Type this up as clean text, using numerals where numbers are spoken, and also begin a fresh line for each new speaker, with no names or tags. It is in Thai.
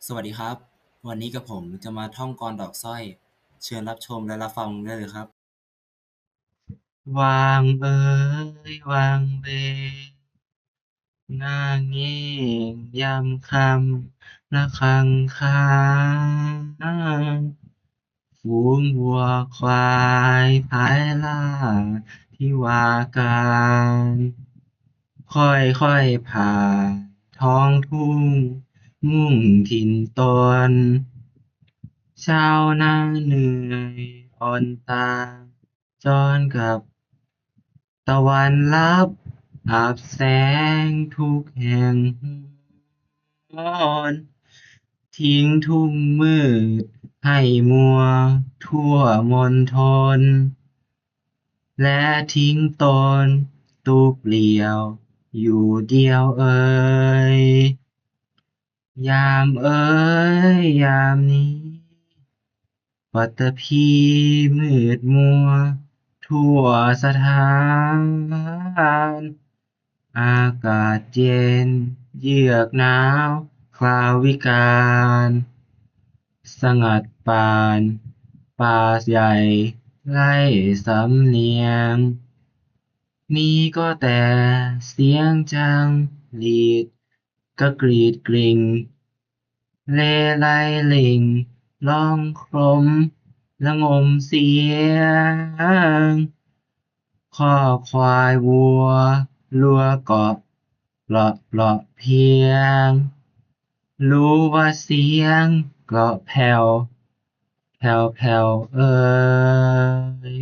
สวัสดีครับวันนี้กับผมจะมาท่องกลดอกสร้อยเชิญรับชมและรับฟังได้เลยครับวางเอ๋ยวางเวงง่างเง่งยามค่ำระฆังค้างฝูงวัวควายพายล่าที่วากาลค่อยๆผ่านท้องทุ่งมุ่งถิ่นตน ชาวนาเหนื่อยอ่อนตาจรกับตะวันลับอาบแสงทุกแห่งหนทิ้งทุ่งมืดให้มัวทั่วมณฑลและทิ้งตนตุกเปลี่ยวอยู่เดียวยามยามนี้ ปัตตภีมืดมัวทั่วสถานอากาศเย็นเยือกหนาวคราววิกาลสงัดปานป่าใหญ่ไร่สำเนียงมีก็แต่เสียงจังหรีดกระกรีดกริ่ง เลไลลิ่งร้องครมระงมเสียงข้อควายวัวลัวเกาะเปลาะเพียงรู้ว่าเสียงเกราะแผ่วเอ่ย